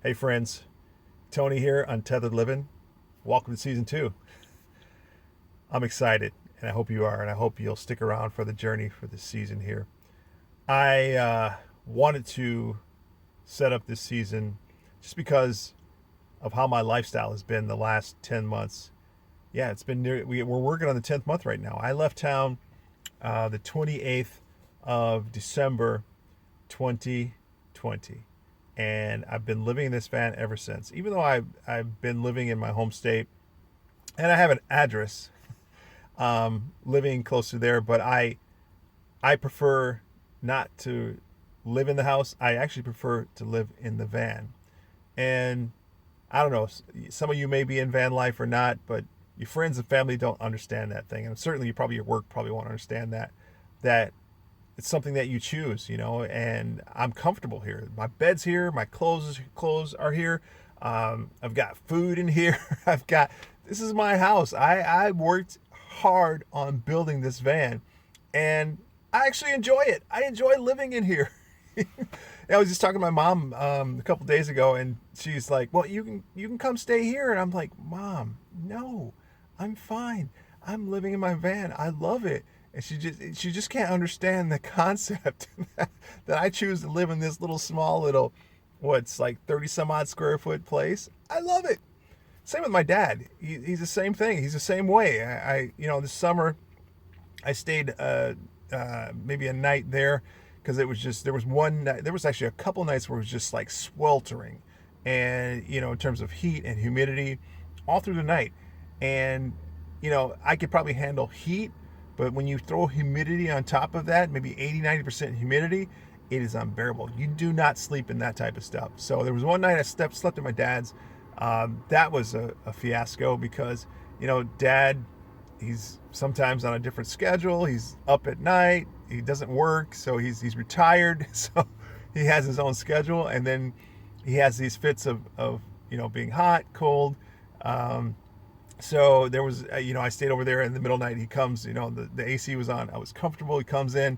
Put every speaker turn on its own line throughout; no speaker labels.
Hey friends, Tony here, Untethered Livin. Welcome to season 2. I'm excited, and I hope you are, and I hope you'll stick around for the journey for this season here. I wanted to set up this season just because of how my lifestyle has been the last 10 months. Yeah, it's been we're working on the 10th month right now. I left town the 28th of December 2020. And I've been living in this van ever since. Even though I've been living in my home state, and I have an address living close to there, but I prefer not to live in the house. I actually prefer to live in the van. And I don't know, some of you may be in van life or not, but your friends and family don't understand that thing, and certainly you probably your work probably won't understand that it's something that you choose, and I'm comfortable here. My bed's here, my clothes are here. I've got food in here. This is my house. I worked hard on building this van, and I actually enjoy it. I enjoy living in here. I was just talking to my mom a couple days ago, and she's like, "Well, you can come stay here," and I'm like, "Mom, no, I'm fine. I'm living in my van. I love it." And she just can't understand the concept that I choose to live in this little what's like 30 some odd square foot place. I love it. Same with my dad. He's the same thing. He's the same way. This summer I stayed maybe a night there because it was just there was one night, there was actually a couple nights where it was just like sweltering, and in terms of heat and humidity all through the night. And I could probably handle heat, but when you throw humidity on top of that, maybe 80-90% humidity, it is unbearable. You do not sleep in that type of stuff. So there was one night I slept at my dad's. That was a fiasco because dad, he's sometimes on a different schedule. He's up at night. He doesn't work, so he's retired. So he has his own schedule, and then he has these fits of being hot, cold. So there was, I stayed over there in the middle of the night. He comes, the AC was on. I was comfortable. He comes in,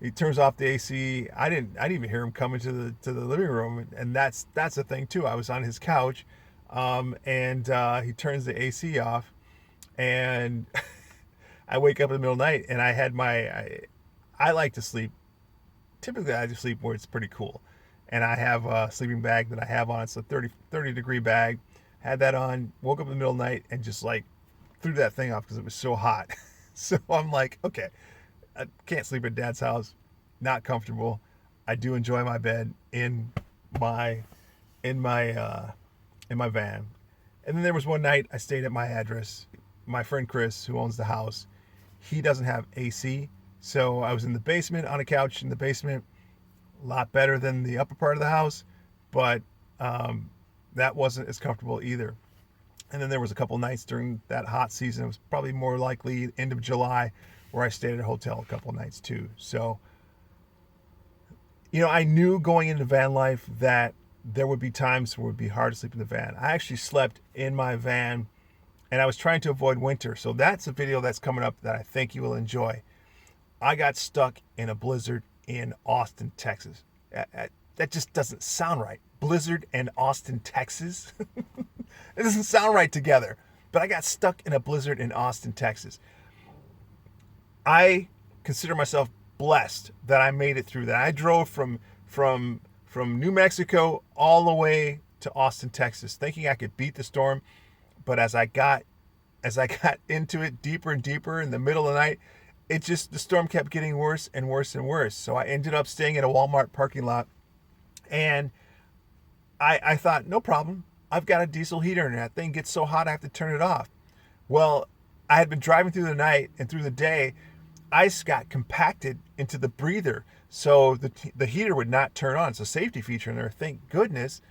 he turns off the AC. I didn't even hear him come into the living room, and that's the thing too. I was on his couch, and he turns the AC off, and I wake up in the middle of the night, and I like to sleep. Typically, I just sleep where it's pretty cool, and I have a sleeping bag that I have on. It's a 30 degree bag. Had that on, woke up in the middle of the night, and just like threw that thing off because it was so hot. So I'm like, okay, I can't sleep at dad's house. Not comfortable. I do enjoy my bed my in my in my van. And then there was one night I stayed at my address. My friend Chris, who owns the house, he doesn't have AC, so I was in the basement on a couch in the basement. A lot better than the upper part of the house, but that wasn't as comfortable either. And then there was a couple nights during that hot season. It was probably more likely end of July where I stayed at a hotel a couple nights too. So, I knew going into van life that there would be times where it would be hard to sleep in the van. I actually slept in my van, and I was trying to avoid winter. So that's a video that's coming up that I think you will enjoy. I got stuck in a blizzard in Austin, Texas. That just doesn't sound right. Blizzard and Austin, Texas. It doesn't sound right together. But I got stuck in a blizzard in Austin, Texas. I consider myself blessed that I made it through that. I drove from New Mexico all the way to Austin, Texas, thinking I could beat the storm. But as I got into it deeper and deeper in the middle of the night, the storm kept getting worse and worse and worse. So I ended up staying in a Walmart parking lot, and I thought, no problem. I've got a diesel heater, and that thing gets so hot I have to turn it off. Well, I had been driving through the night and through the day. Ice got compacted into the breather, so the heater would not turn on. It's a safety feature in there. Thank goodness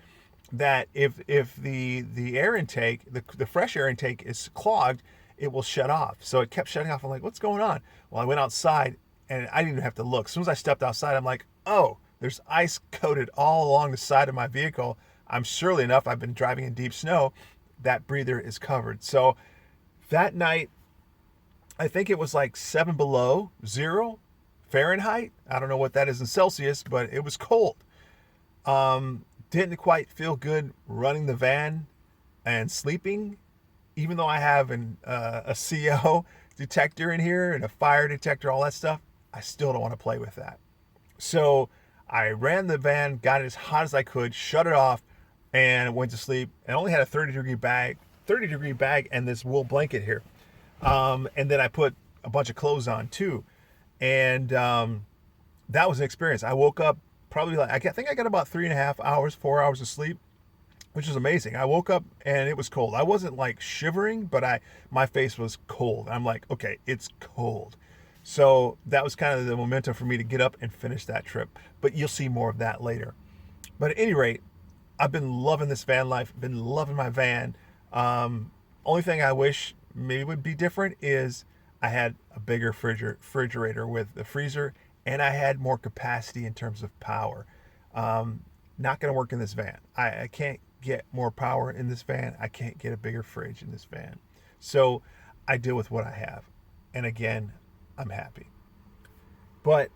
that if the air intake, the fresh air intake is clogged, it will shut off. So it kept shutting off. I'm like, what's going on? Well, I went outside, and I didn't even have to look. As soon as I stepped outside, I'm like, oh, there's ice coated all along the side of my vehicle. I'm surely enough, I've been driving in deep snow. That breather is covered. So that night, I think it was like 7 below zero Fahrenheit. I don't know what that is in Celsius, but it was cold. didn't quite feel good running the van and sleeping, even though I have a CO detector in here and a fire detector, all that stuff. I still don't want to play with that. So I ran the van, got it as hot as I could, shut it off, and went to sleep. And only had a 30-degree bag, and this wool blanket here. And then I put a bunch of clothes on too, and that was an experience. I woke up probably like I think I got about 3.5 hours, 4 hours of sleep, which is amazing. I woke up and it was cold. I wasn't like shivering, but my face was cold. I'm like, okay, it's cold. So that was kind of the momentum for me to get up and finish that trip. But you'll see more of that later. But at any rate, I've been loving this van life. Been loving my van. Only thing I wish maybe would be different is I had a bigger refrigerator with the freezer, and I had more capacity in terms of power. Not going to work in this van. I can't get more power in this van. I can't get a bigger fridge in this van. So I deal with what I have. And again, I'm happy. But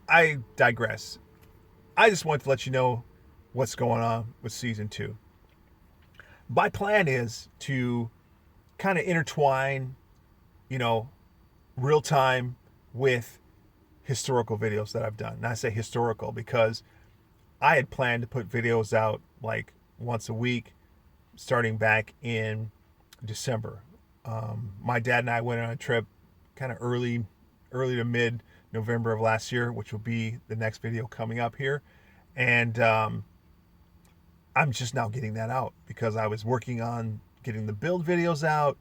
I digress. I just wanted to let you know what's going on with season 2. My plan is to kind of intertwine, real time with historical videos that I've done. And I say historical because I had planned to put videos out like once a week starting back in December. My dad and I went on a trip kind of early to mid November of last year, which will be the next video coming up here. And I'm just now getting that out because I was working on getting the build videos out,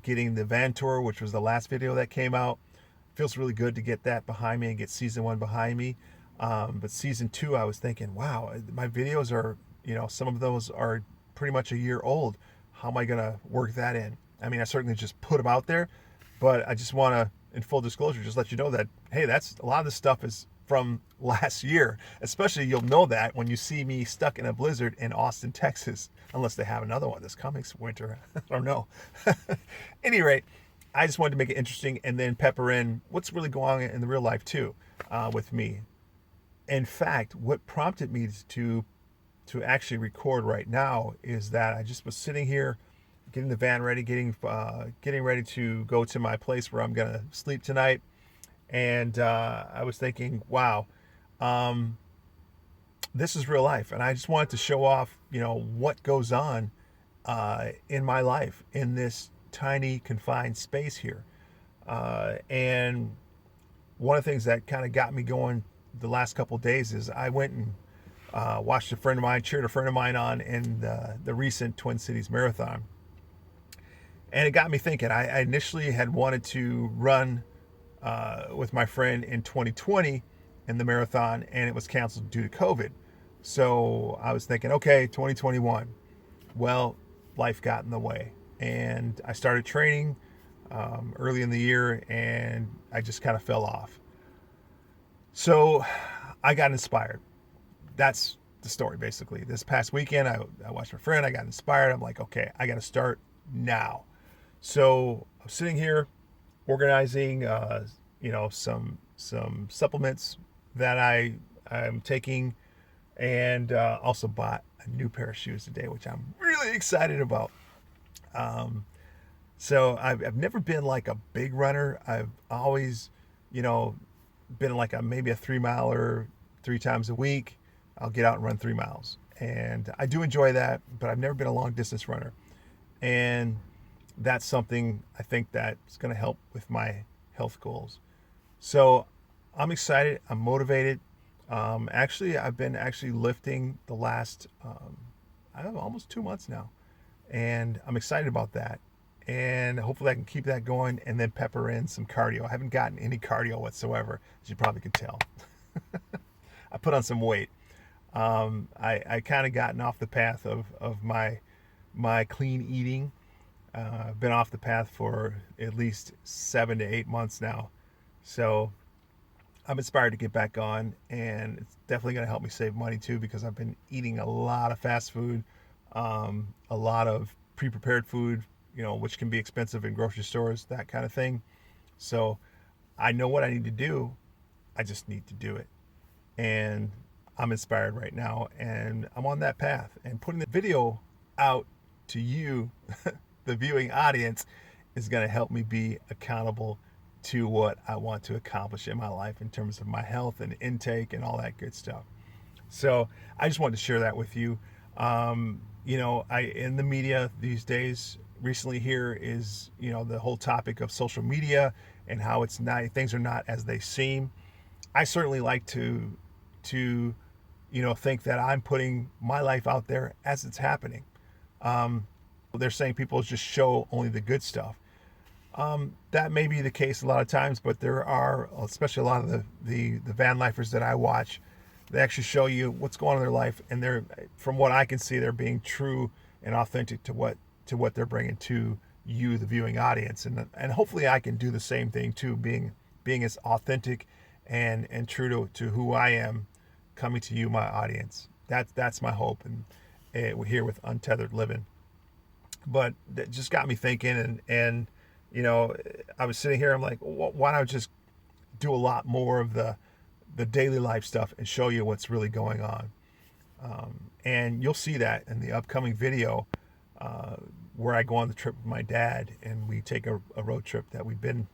getting the van tour, which was the last video that came out. Feels really good to get that behind me and get season 1 behind me. But season 2, I was thinking, wow, my videos are, some of those are pretty much a year old. How am I going to work that in? I mean, I certainly just put them out there, but I just want to, in full disclosure, just let you know that, hey, that's a lot of this stuff is from last year. Especially you'll know that when you see me stuck in a blizzard in Austin, Texas, unless they have another one this coming winter. I don't know. Any rate, I just wanted to make it interesting and then pepper in what's really going on in the real life too, with me. In fact, what prompted me to actually record right now is that I just was sitting here getting the van ready, getting ready to go to my place where I'm gonna sleep tonight, and I was thinking, wow, this is real life, and I just wanted to show off, what goes on in my life in this tiny confined space here, and one of the things that kind of got me going the last couple of days is I went and watched a friend of mine, cheered a friend of mine on in the recent Twin Cities Marathon. And it got me thinking. I initially had wanted to run with my friend in 2020 in the marathon, and it was canceled due to COVID. So I was thinking, okay, 2021. Well, life got in the way. And I started training early in the year, and I just kind of fell off. So I got inspired. That's the story, basically. This past weekend, I watched my friend. I got inspired. I'm like, okay, I got to start now. So I'm sitting here organizing, some supplements that I'm taking, and also bought a new pair of shoes today, which I'm really excited about. So I've never been like a big runner. I've always, been like maybe a 3-miler 3 times a week. I'll get out and run 3 miles, and I do enjoy that. But I've never been a long distance runner, and that's something I think that's going to help with my health goals. So I'm excited. I'm motivated. Actually, I've been lifting the last almost 2 months now, and I'm excited about that. And hopefully I can keep that going and then pepper in some cardio. I haven't gotten any cardio whatsoever, as you probably could tell. I put on some weight. I kind of gotten off the path of my clean eating. I've been off the path for at least 7 to 8 months now. So I'm inspired to get back on, and it's definitely going to help me save money too, because I've been eating a lot of fast food, a lot of pre-prepared food, which can be expensive in grocery stores, that kind of thing. So I know what I need to do. I just need to do it. And I'm inspired right now, and I'm on that path. And putting the video out to you, the viewing audience, is going to help me be accountable to what I want to accomplish in my life in terms of my health and intake and all that good stuff. So I just wanted to share that with you. I in the media these days recently here is the whole topic of social media and how it's not, things are not as they seem. I certainly like to think that I'm putting my life out there as it's happening. They're saying people just show only the good stuff. That may be the case a lot of times, but there are, especially a lot of the van lifers that I watch, they actually show you what's going on in their life, and they're, from what I can see, they're being true and authentic to what they're bringing to you, the viewing audience, and hopefully I can do the same thing too, being as authentic and true to who I am, coming to you, my audience. That's my hope, and we're here with Untethered Livin. But that just got me thinking, and I was sitting here, I'm like, why don't I just do a lot more of the daily life stuff and show you what's really going on. And you'll see that in the upcoming video where I go on the trip with my dad, and we take a road trip that we've been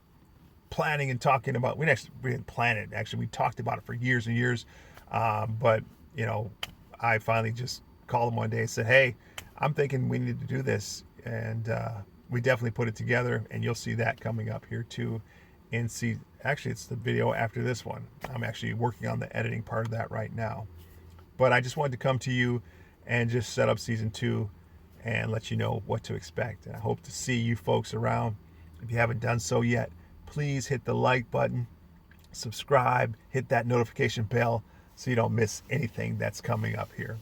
planning and talking about. We didn't plan it. Actually, we talked about it for years and years. But I finally just called him one day and said, hey, I'm thinking we need to do this. And we definitely put it together, and you'll see that coming up here too. And see, actually, it's the video after this one. I'm actually working on the editing part of that right now. But I just wanted to come to you and just set up season 2 and let you know what to expect. And I hope to see you folks around. If you haven't done so yet, please hit the like button, subscribe, hit that notification bell so you don't miss anything that's coming up here.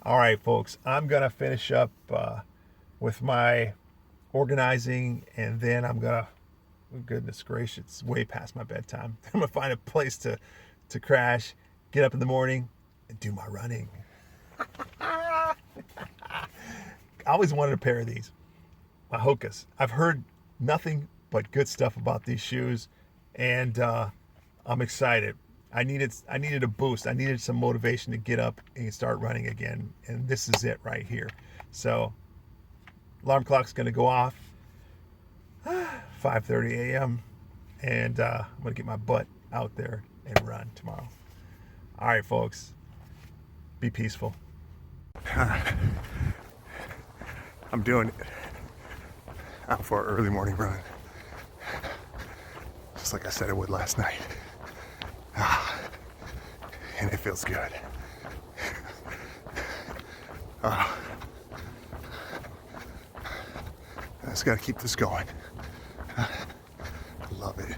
All right, folks, I'm going to finish up with my organizing, and then I'm going to, goodness gracious, it's way past my bedtime. I'm going to find a place to crash, get up in the morning, and do my running. I always wanted a pair of these, my Hokas. I've heard nothing but good stuff about these shoes, and I'm excited. I needed a boost. I needed some motivation to get up and start running again, and this is it right here. So alarm clock's going to go off 5:30 a.m. and I'm going to get my butt out there and run tomorrow. All right, folks, be peaceful. I'm doing it. Out for an early morning run, just like I said I would last night. And it feels good. I just gotta keep this going. I love it.